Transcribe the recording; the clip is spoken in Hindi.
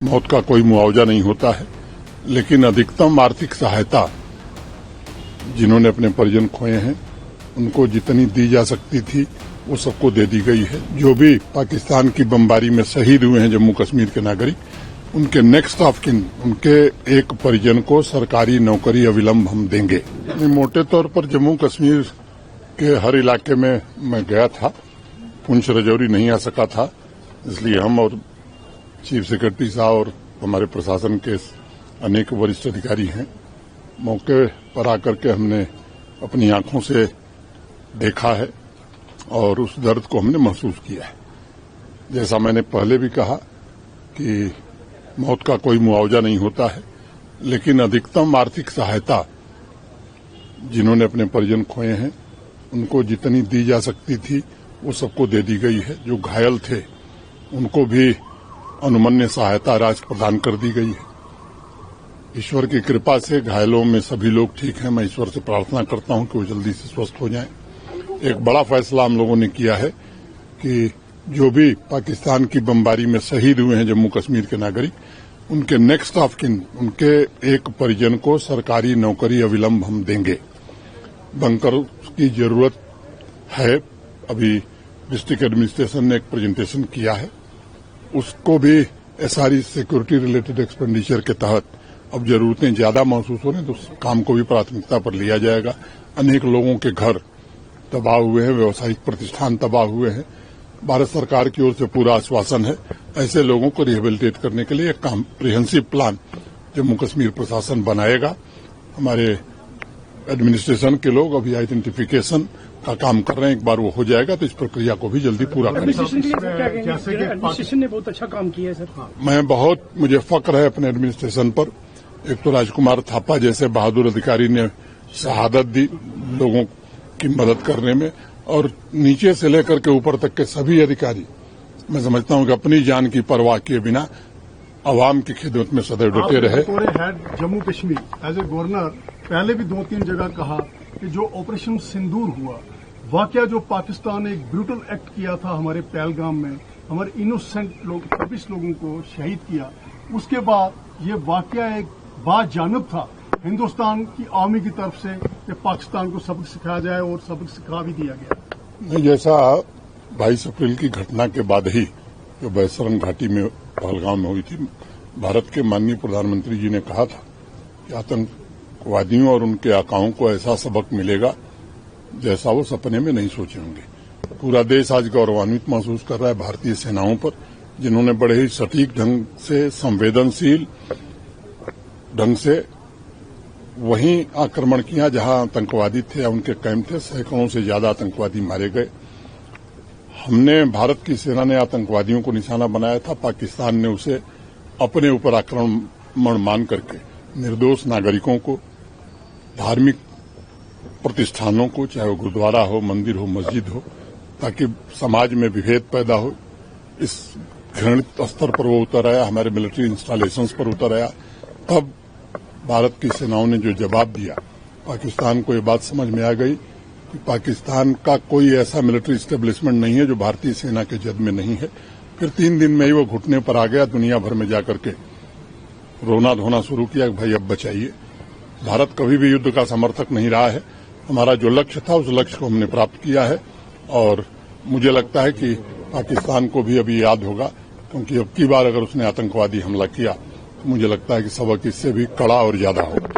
मौत का कोई मुआवजा नहीं होता है, लेकिन अधिकतम आर्थिक सहायता जिन्होंने अपने परिजन खोए हैं उनको जितनी दी जा सकती थी वो सबको दे दी गई है। जो भी पाकिस्तान की बमबारी में शहीद हुए हैं जम्मू कश्मीर के नागरिक, उनके नेक्स्ट ऑफ किन, उनके एक परिजन को सरकारी नौकरी अविलंब हम देंगे। मोटे तौर पर जम्मू कश्मीर के हर इलाके में मैं गया था, पुंछ राजौरी नहीं आ सका था, इसलिए हम और चीफ सेक्रेटरी साहब और हमारे प्रशासन के अनेक वरिष्ठ अधिकारी हैं, मौके पर आकर के हमने अपनी आंखों से देखा है और उस दर्द को हमने महसूस किया है। जैसा मैंने पहले भी कहा कि मौत का कोई मुआवजा नहीं होता है, लेकिन अधिकतम आर्थिक सहायता जिन्होंने अपने परिजन खोए हैं उनको जितनी दी जा सकती थी वो सबको दे दी गई है। जो घायल थे उनको भी अनुमन्य सहायता राशि प्रदान कर दी गई है। ईश्वर की कृपा से घायलों में सभी लोग ठीक हैं। मैं ईश्वर से प्रार्थना करता हूं कि वो जल्दी से स्वस्थ हो जाएं। एक बड़ा फैसला हम लोगों ने किया है कि जो भी पाकिस्तान की बमबारी में शहीद हुए हैं जम्मू कश्मीर के नागरिक, उनके नेक्स्ट ऑफ किन, उनके एक परिजन को सरकारी नौकरी अविलंब हम देंगे। बंकर की जरूरत है। अभी डिस्ट्रिक्ट एडमिनिस्ट्रेशन ने एक प्रेजेंटेशन किया है, उसको भी एसआरई सिक्योरिटी रिलेटेड एक्सपेंडिचर के तहत अब जरूरतें ज्यादा महसूस हो रही हैं तो उस काम को भी प्राथमिकता पर लिया जाएगा। अनेक लोगों के घर तबाह हुए हैं, व्यावसायिक प्रतिष्ठान तबाह हुए हैं। भारत सरकार की ओर से पूरा आश्वासन है ऐसे लोगों को रिहेबिलिटेट करने के लिए एक कॉम्प्रिहेंसिव प्लान जम्मू कश्मीर प्रशासन बनाएगा। हमारे एडमिनिस्ट्रेशन के लोग अभी आइडेंटिफिकेशन का काम कर रहे हैं, एक बार वो हो जाएगा तो इस प्रक्रिया को भी जल्दी पूरा करेंगे। एडमिनिस्ट्रेशन ने बहुत अच्छा काम किया है सर। मुझे फक्र है अपने एडमिनिस्ट्रेशन पर। एक तो राजकुमार थापा जैसे बहादुर अधिकारी ने शहादत दी लोगों की मदद करने में, और नीचे से लेकर के ऊपर तक के सभी अधिकारी, मैं समझता हूं कि अपनी जान की परवाह किए बिना अवाम की खिदमत में सदैव डटे रहे। Head Jammu Kashmir as a governor पहले भी 2-3 जगह कहा कि जो ऑपरेशन सिंदूर हुआ, वाकया जो पाकिस्तान ने एक ब्रूटल एक्ट किया था हमारे पहलगाम में, हमारे इनोसेंट लोग 26 लोगों को शहीद किया, उसके बाद ये वाकया एक बाजानिब था हिंदुस्तान की आर्मी की तरफ से कि पाकिस्तान को सबक सिखाया जाए और सबक सिखा भी दिया गया। जैसा 22 अप्रैल की घटना के बाद ही जो बैसरन घाटी में पहलगाम में हुई थी, भारत के माननीय प्रधानमंत्री जी ने कहा था कि आतंकवादियों और उनके आकाओं को ऐसा सबक मिलेगा जैसा वो सपने में नहीं सोचे होंगे। पूरा देश आज गौरवान्वित महसूस कर रहा है भारतीय सेनाओं पर, जिन्होंने बड़े ही सटीक ढंग से, संवेदनशील ढंग से वहीं आक्रमण किया जहां आतंकवादी थे या उनके कैंप थे। सैकड़ों से ज्यादा आतंकवादी मारे गए। हमने, भारत की सेना ने आतंकवादियों को निशाना बनाया था, पाकिस्तान ने उसे अपने ऊपर आक्रमण मान करके निर्दोष नागरिकों को, धार्मिक प्रतिष्ठानों को, चाहे वो गुरुद्वारा हो, मंदिर हो, मस्जिद हो, ताकि समाज में विभेद पैदा हो, इस घृणित स्तर पर वो उतर आया, हमारे मिलिट्री इंस्टॉलेशंस पर उतर आया। तब भारत की सेनाओं ने जो जवाब दिया, पाकिस्तान को ये बात समझ में आ गई कि पाकिस्तान का कोई ऐसा मिलिट्री इस्टेब्लिशमेंट नहीं है जो भारतीय सेना के जद में नहीं है। फिर 3 दिन में ही वो घुटने पर आ गया, दुनिया भर में जाकर के रोना धोना शुरू किया कि भाई अब बचाइए। भारत कभी भी युद्ध का समर्थक नहीं रहा है। हमारा जो लक्ष्य था उस लक्ष्य को हमने प्राप्त किया है, और मुझे लगता है कि पाकिस्तान को भी अभी याद होगा, क्योंकि अब की बार अगर उसने आतंकवादी हमला किया तो मुझे लगता है कि सबक इससे भी कड़ा और ज्यादा होगा।